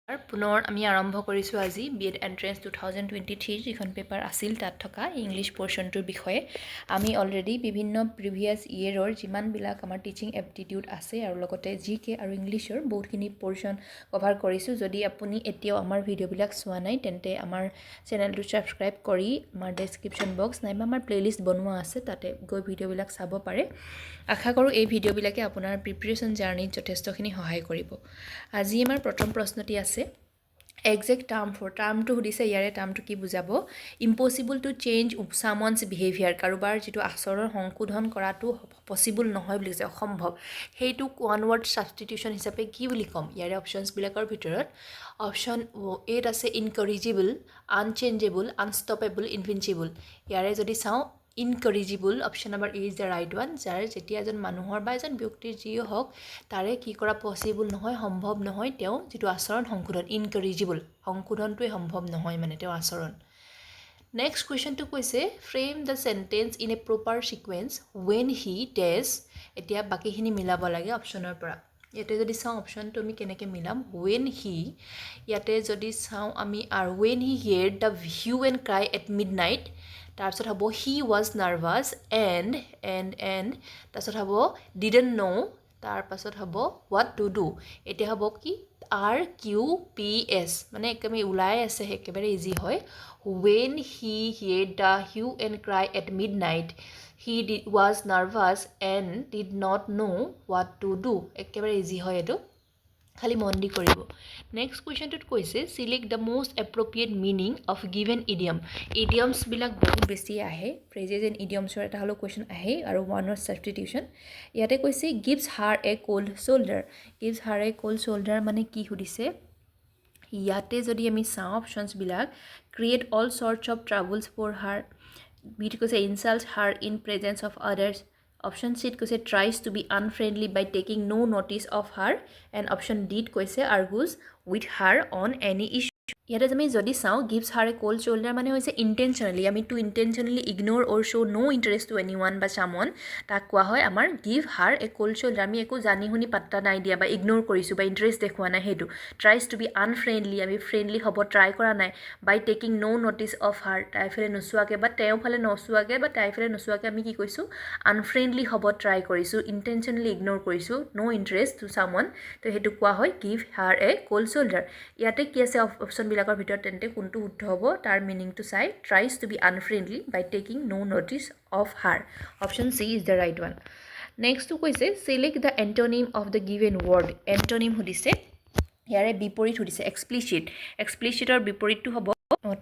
পুনৰ আমি আৰম্ভ কৰিছোঁ আজি B.Ed Entrance 2023 যিখন পেপাৰ আছিল তাত থকা ইংলিছ পৰ্চনটোৰ বিষয়ে আমি অলৰেডি বিভিন্ন প্ৰিভিয়াছ ইয়েৰৰ যিমানবিলাক আমাৰ টিচিং এপ্টিটিউড আছে আৰু লগতে জিকে আৰু ইংলিছৰ বহুতখিনি পৰ্চন কভাৰ কৰিছোঁ যদি আপুনি এতিয়াও আমাৰ ভিডিঅ'বিলাক চোৱা নাই তেন্তে আমাৰ চেনেলটো ছাবস্ক্ৰাইব কৰি আমাৰ ডেছক্ৰিপশ্যন বক্স নাইবা আমাৰ প্লেলিষ্ট বনোৱা আছে তাতে গৈ ভিডিঅ'বিলাক চাব পাৰে আশা কৰোঁ এই ভিডিঅ'বিলাকে আপোনাৰ প্ৰিপাৰেশ্যন জাৰ্ণিত যথেষ্টখিনি সহায় কৰিব আজি আমাৰ প্ৰথম প্ৰশ্নটি আছে Exact term for টাৰ্মটো সুধিছে ইয়াৰে টাৰ্মটো কি বুজাব impossible to change someone's behaviour কাৰোবাৰ যেটো আচৰণ সংশোধন কৰাটো পসিবল নহয় বুলি কৈছে অসম্ভৱ হেইটো ওয়ান ওয়াৰ্ড সাবস্টিটিউশন হিচাপে কি বুলি কম ইয়াৰে অপশনস বিলাকৰ ভিতৰত অপশন এ আছে ইনকৰেজিবল আনচেঞ্জেবল আনষ্টপেবল ইনভিncible ইয়াৰে যদি চাও incorrigible option number A is the right one যাৰ যেতিয়া এজন মানুহৰ বা এজন ব্যক্তিৰ যিও হওক তাৰে কি কৰা পসিবল নহয় সম্ভৱ নহয় তেও যেটো আচৰণ সংশোধন incorrigible সংশোধনটোই সম্ভৱ নহয় মানে তেও আচৰণ নেক্সট কোৱেশ্চনটো কৈছে frame the sentence in a proper sequence when he dash এতিয়া বাকিখিনি মিলাব লাগে অপশনৰ পৰা ইয়াতে যদি চাও অপশনটো আমি কেনেকৈ মিলাম when he ইয়াতে যদি চাও আমি আর when he heard the hue and cry at midnight তাৰপিছত হ'ব he was nervous and তাৰপিছত হ'ব didn't know তাৰপিছত হ'ব what to do এতিয়া হ'ব কি RQPS মানে একেবাৰে ওলাই আছে একেবাৰে ইজি হয় when he heard the hue and cry at midnight he was nervous and did not know what to do একেবাৰে ইজি হয় এটো খালি মন দি কৰিব নেক্সট কোৱেশ্চনটোত কৈছে select the most appropriate meaning of given idiom idioms বিলাক বহুত বেছি আহে ফ্ৰেজেছ এণ্ড ইডিয়মছৰ এটা হলো কোৱেশ্চন আহে আৰু ওৱান ৱৰ্ড সাবস্টিটিউশন ইয়াতে কৈছে gives her a cold shoulder gives her a cold shoulder মানে কি সুধিছে ইয়াতে যদি আমি চাও অপশনছ বিলাক create all sorts of troubles for her but কৈছে insult her in presence of others Option C কৈছে tries to be unfriendly by taking no notice of her and option D কৈছে argues with her on any issue ইয়াতে আমি যদি চাও gives her a cold shoulder মানে হৈছে intentionally আমি to intentionally ignore or show no interest to anyone বা someone তাক কোৱা হয় আমাৰ give her a cold shoulder আমি একো জানি শুনি পাত্তা নাই দিয়া বা ইগনোৰ কৰিছো বা ইন্টাৰেষ্ট দেখুৱা নাই হেতু tries to be unfriendly আমি ফ্ৰেন্ডলি হ'ব ট্ৰাই কৰা নাই by taking no notice of her তাইফালে নসুৱাকে বা তেওঁফালে নসুৱাকে বা তাইফালে নসুৱাকে আমি কি কৈছো unfriendly হ'ব ট্ৰাই কৰিছো intentionally ignore কৰিছো no interest to someone তো হেতু কোৱা হয় give her a cold shoulder ইয়াতে কি আছে অপশন বিলাকৰ ভিতৰত তেন্তে কোনটো শুদ্ধ হ'ব তাৰ মিনিংটো চাই tries to be unfriendly by taking no notice of her option C is the right one next to কৈছে select the antonym of the given word antonym সুধিছে ইয়াৰে বিপৰীত সুধিছে explicitৰ বিপৰীতটো হ'ব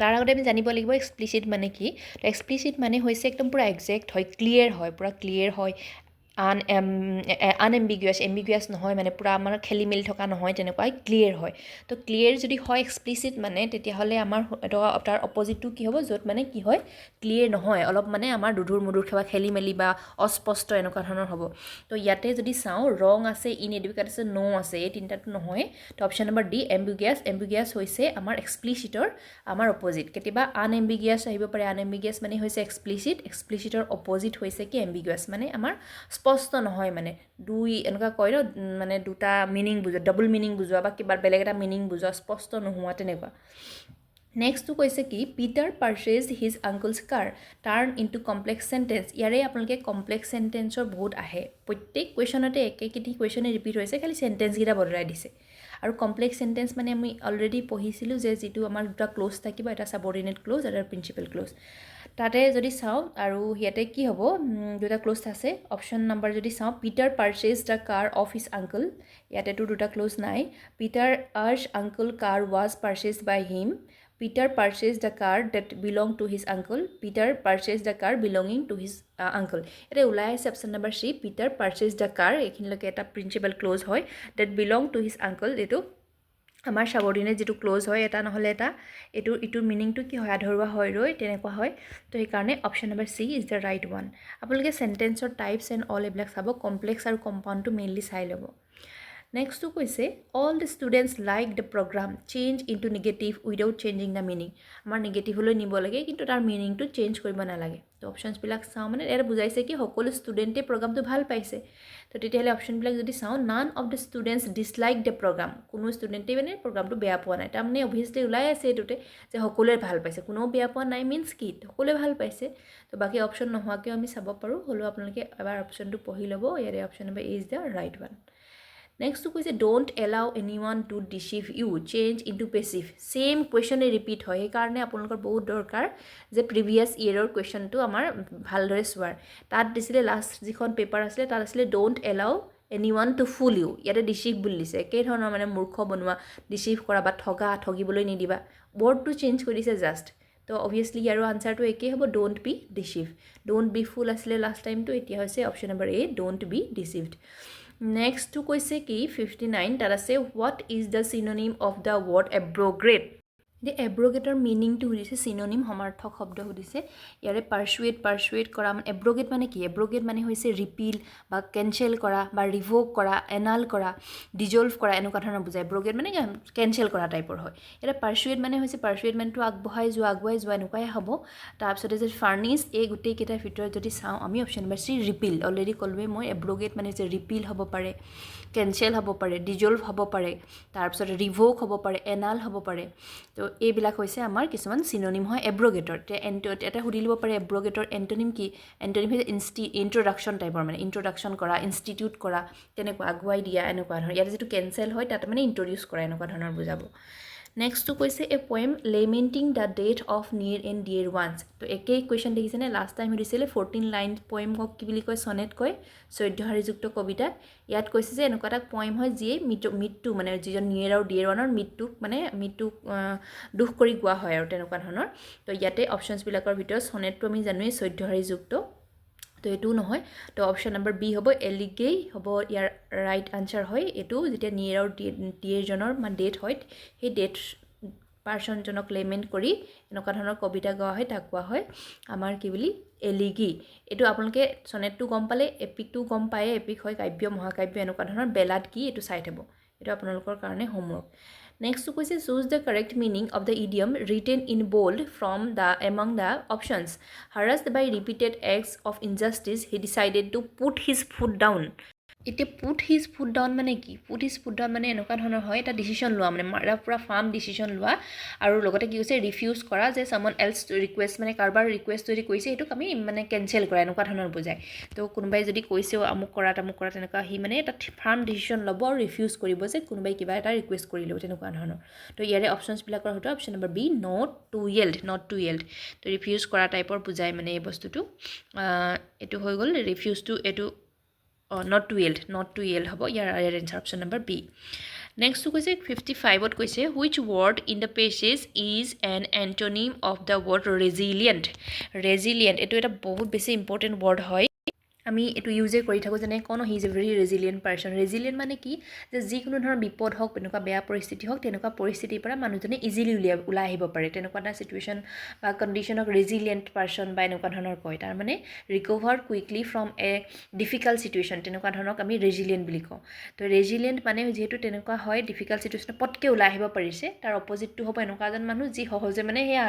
তাৰ আগতে আমি জানিব লাগিব explicit মানে কি তো explicit মানে হৈছে একদম পুৰা এক্সাক্ট হয় ক্লিয়াৰ হয় পুৰা ক্লিয়াৰ হয় ambiguous নহয় মানে পুৰা আমাৰ খেলি মেলি থকা নহয় তেনেকুৱা ক্লিয়াৰ হয় তো ক্লিয়াৰ যদি হয় explicit মানে তেতিয়াহ'লে আমাৰ তাৰ অপজিটটো কি হ'ব য'ত মানে কি হয় ক্লিয়াৰ নহয় অলপ মানে আমাৰ দুধুৰ মুধুৰ খেৱা খেলি মেলি বা অস্পষ্ট এনেকুৱা ধৰণৰ হ'ব তো ইয়াতে যদি চাওঁ ৰং আছে ইনএডুকেট আছে নো আছে এই তিনিটাটো নহয় তো অপশ্যন নম্বৰ ডি ambiguous হৈছে আমাৰ explicitৰ আমাৰ অপজিট কেতিয়াবা unambiguous আহিব পাৰে unambiguous মানে হৈছে explicitৰ অপজিট হৈছে কি ambiguous মানে আমাৰ স্পষ্ট নহয় মানে দুই এনেকা কয় ন মানে দুটা মিনিং বুজোৱা ডাবল মিনিং বুজোৱা বা কিবা বেলেগ এটা মিনিং বুজোৱা স্পষ্ট নোহোৱা তেনেকুৱা নেক্সট কৈছে কি পিটাৰ পাৰচেজ হিজ আংকলছ কাৰ টাৰ্ন ইনটু কমপ্লেক্স সেন্টেন্স ইয়াৰে আপোনালোকে কমপ্লেক্স সেন্টেন্সৰ বহুত আহে প্ৰত্যেক কোৱেশ্চনতে একেখিনি কোৱেশ্চনে ৰিপিট হৈছে খালি সেন্টেন্স গিটা বদলাই দিছে আৰু কমপ্লেক্স সেন্টেন্স মানে আমি অলৰেডি পঢ়িছিলো যে যেটো আমাৰ দুটা ক্লোজ থাকিব এটা সাবঅৰ্ডিনেট ক্লোজ আৰু প্ৰিন্সিপাল ক্লোজ তাতে যদি চাও আৰু ইয়াতে কি হ'ব দুটা ক্লোজ আছে অপশন নাম্বাৰ যদি চাও Peter purchase the car of his uncle ইয়াতে দুটা ক্লোজ নাই Peter urge uncle car was purchased by him Peter purchased the car that belonged to his uncle. Peter purchased the car belonging to his uncle. এটা ওলাই আছে option number C Peter purchased the car এখিনলৈকে এটা principal clause হয় that belonged to his uncle এটো আমাৰ সাবঅৰ্ডিনেট যেটো close হয় এটা নহলে এটা ইটোৰ মিনিংটো কি হয় আধৰুৱা হয় ৰৈ তেনেকুৱা হয় তো এই কাৰণে option number C is the right one আপোনালোকে সেন্টেন্সৰ টাইপছ এণ্ড অল এইবিলাক চাব কমপ্লেক্স আৰু কম্পাউণ্ডটো মেইনলি চাই ল'ব Next to কৈছে all the students like the program change into negative without changing the meaning আমাৰ নেগেটিভ লৈ নিব লাগে কিন্তু তাৰ মিনিংটো চেঞ্জ কৰিব নালাগে তো অপশনছ বিলাক চাও মানে এৰ বুজাইছে কি সকলো ষ্টুডেন্টে প্ৰগ্ৰামটো ভাল পাইছে তো তেতিয়ালে অপশন বিলাক যদি চাও none of the students dislike the program কোনো ষ্টুডেন্টে মানে প্ৰগ্ৰামটো বেয়া পোৱা নাই তাৰ মানে obviously উলাই আছে এটোতে যে সকলোৱে ভাল পাইছে কোনো বেয়া পোৱা নাই মিন্স কি সকলোৱে ভাল পাইছে তো বাকি অপশন নোহোৱাকে আমি চাব পাৰো হলো আপোনালোকে এবাৰ অপশনটো পঢ়ি লব ইয়াৰে option number is the right one Next to কৈছে don't allow anyone to deceive you change into passive same question repeat হয় এই কাৰণে আপোনালোকৰ বহুত দৰকাৰ যে previous year ৰ questionটো আমাৰ ভালদৰে সোৱাৰ তাত দিছিলে লাষ্ট যিখন পেপাৰ আছিল তাত আছিল don't allow anyone to fool you ইয়াতে deceive বুলি দিছে কে ধৰণৰ মানে মূৰ্খ বনোৱা deceive কৰা বা ঠগিবলৈ নিদিবা wordটো চেঞ্জ কৰি দিছে জাস্ট তো obviously ইয়াৰ আনসাৰটো একেই হ'ব don't be deceive don't be fool আসলে লাষ্ট টাইমটো এতিয়া হৈছে option number A don't be deceived Next to কৈছে কি 59 তার আছে what is the synonym of the word abrogate the abrogate meaning to হৈছে synonym সমাৰ্থক শব্দ হৈছে ইয়াৰে persuade কৰা মানে abrogate মানে কি abrogate মানে হৈছে repeal বা cancel কৰা বা revoke কৰা annul কৰা dissolve কৰা এনেকুৱা ধৰণৰ বুজায় abrogate মানে cancel কৰা টাইপৰ হয় এটা persuade মানে হৈছে persuade মানে তো আগবঢ়াই যোৱা এনেকুৱাই হ'ব তাৰ পিছতে যে furnish এই গুটেই কেইটাৰ ভিতৰত যদি চাও আমি অপচন নম্বৰ সি repeal অলৰেডি কলৱে মই abrogate মানে যে repeal হ'ব পাৰে cancel হ'ব পাৰে dissolve হ'ব পাৰে তাৰ পিছত revoke হ'ব পাৰে annul হ'ব পাৰে তো এইবিলাক হৈছে আমাৰ কিছুমান সিনোনিম হয় এব্ৰোগেটৰ এটা সুধি লব পাৰে এব্ৰোগেটৰ এন্টোনিম কি এন্টোনিম হৈছে ইন্ট্ৰোডাকশন টাইপৰ মানে ইন্ট্ৰোডাকশন কৰা ইনষ্টিটিউট কৰা তেনেকুৱা আগুৱাই দিয়া এনেকুৱা ধৰণৰ ইয়াত যেটো কেনসেল হয় তাত মানে ইন্ট্ৰোডিউস কৰা এনেকুৱা ধৰণৰ বুজাব Next to কৈছে a poem lamenting the death of near and dear ones তো একেই কোৱেশ্চন দেখিছে নে লাষ্ট টাইম দিছিলে 14 লাইন poem কক কি বুলি কয় সনেট কয় 14 হাৰিযুক্ত কবিতা ইয়াত কৈছে যে এনেকুৱা এটা poem হয় যিয়ে মৃত্যু মানে যিজন নিয়াৰ আৰু ডিয়াৰ ওৱানৰ মৃত্যু মানে মৃত্যু দুখ কৰি গোৱা হয় আৰু তেনেকুৱা ধৰণৰ তো ইয়াতে অপচনছ বিলাকৰ ভিতৰত সনেটটো আমি জানোই 14 হাৰিযুক্ত তো এটো নহয় তো অপশন নম্বৰ বি হ'ব এলিগেই হ'ব ইয়াৰ ৰাইট আনসাৰ হয় এটো যেতিয়া নিয়াৰ আৰু ডিয়াৰ জনৰ মানে ডেথ হয় সেই ডেথ পাৰসন জনক লেমেন্ট কৰি এনেকুৱা ধৰণৰ কবিতা গোৱা হয় তাক কোৱা হয় আমাৰ কি বুলি এলিগি এটো আপোনালোকে সনেটটো গম পালে এপিকটো গম পায় এপিক হয় কাব্য মহাকাব্য এনেকুৱা ধৰণৰ বেলাড কি এটো চাই থব এটো আপোনালোকৰ কাৰণে homework Next to question choose the correct meaning of the idiom written in bold from the among the options. Harassed by repeated acts of injustice, he decided to put his foot down. It put his foot down মানে কি put his foot down মানে এনেকুৱা ধৰণৰ হয় এটা decision লোৱা মানে এটা পুৰা ফাৰ্ম ডিসিশন লোৱা আৰু লগতে কি হৈছে ৰিফিউজ কৰা যে someone else request মানে কাৰবাৰ ৰিকুৱেষ্ট যদি কৈছে এটো আমি মানে কেনসেল কৰা এনেকুৱা ধৰণৰ বুজায় তো কোনোবাই যদি কৈছে আমুক কৰা তেনেকুৱা হি মানে এটা ফাৰ্ম ডিসিশন ল'ব আৰু ৰিফিউজ কৰিব যে কোনোবাই কিবা এটা ৰিকুৱেষ্ট কৰিলেও তেনেকুৱা ধৰণৰ তো ইয়াৰে অপচনছ বিলাকৰ হটো option number B not to yield তো ৰিফিউজ কৰা টাইপৰ বুজায় মানে এই বস্তুটো এটো হৈ গল ৰিফিউজ টু এটো not to yield হ'ব ইয়াৰ answer option number B next to কৈছে 55 ত কৈছে which word in the passage is an antonym of the word resilient এটো এটা বহুত বেছি ইম্পৰ্টেন্ট word হয় আমি এটো ইউজ কৰি থাকো যেনে কোন he is a very resilient person resilient মানে কি যে যিকোনো ধৰণৰ বিপদ হওক এনেকুৱা বেয়া পৰিস্থিতি হওক তেনেকুৱা পৰিস্থিতিৰ পৰা মানুহজনে ইজিলি ওলাই আহিব পাৰে তেনেকুৱা এটা সিচুৱেশন বা কন্ডিশন অফ ৰেজিলিয়েন্ট পাৰসন বা এনেকুৱা ধৰণৰ কয় তাৰ মানে recover quickly from a difficult situation তেনেকুৱা ধৰণক আমি ৰেজিলিয়েন্ট বুলি কওঁ তো ৰেজিলিয়েন্ট মানে যেহেতু তেনেকুৱা হয় ডিফিকাল্ট সিচুৱেশন পটকে ওলাই আহিব পাৰিছে তাৰ অপজিটটো হ'ব এনেকুৱা এজন মানুহ যি সহজে মানে হেয়া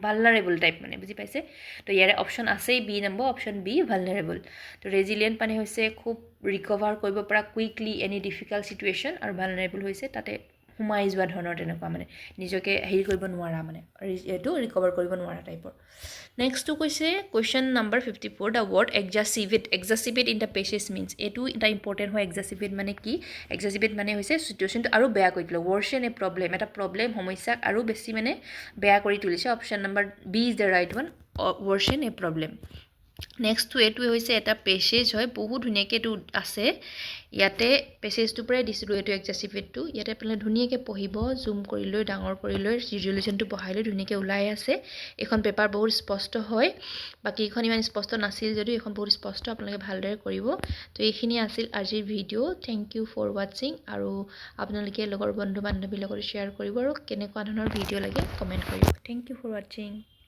ভালনাৰেবল টাইপ মানে বুজি পাইছে তো ইয়াৰে অপচন আছে B number option B vulnerable তো ৰেজিলিয়েন্ট মানে হৈছে খুব ৰিকভাৰ কৰিব পৰা কুইকলি এনি ডিফিকাল্ট সিচুৱেশন আৰু ভালনাৰেবল হৈছে তাতে হুমাই যোৱা ধৰণৰ তেনেকুৱা মানে নিজকে হেৰি কৰিব নোৱাৰা মানে এটো ৰিকভাৰ কৰিব নোৱাৰা টাইপৰ নেক্সট টু কৈছে question number 54 the word exacerbate in the passage means এটো এটা ইম্পৰ্টেন্ট হয় এক্সাসিভেট মানে কি এক্সাসিভেট মানে হৈছে সিচুৱেশনটো আৰু বেয়া কৰি দিলে worsen এ প্ৰবলেম এটা প্ৰবলেম সমস্যা আৰু বেছি মানে বেয়া কৰি তুলিছে option number B is the right one worsen a problem next to এটো হৈছে এটা পেছেজ হয় বহুত ধুনিয়াকে এটো আছে ইয়াতে পেছেজটো পৰে দিছিলো এটো এক্সাসিভেটটো ইয়াতে আপুনি ধুনিয়াকে পঢ়িব জুম কৰি লৈ ডাঙৰ কৰি লৈ ৰিজল্যুশনটো বহাই লৈ ধুনিয়াকে ওলাই আছে এখন পেপাৰ বহুত স্পষ্ট হয় বাকি এখন ইমান স্পষ্ট নাছিল যদিও এখন বহুত স্পষ্ট আপোনালোকে ভালদৰে কৰিব তো এইখিনি আছিল আজিৰ video thank you for watching আৰু আপোনালোকে লগৰ বন্ধু বান্ধৱীৰ লগত শ্বেয়াৰ কৰিব আৰু কেনেকুৱা ধৰণৰ ভিডিও লাগে কমেন্ট কৰিব থ্যাংক ইউ ফৰ ওয়াচিং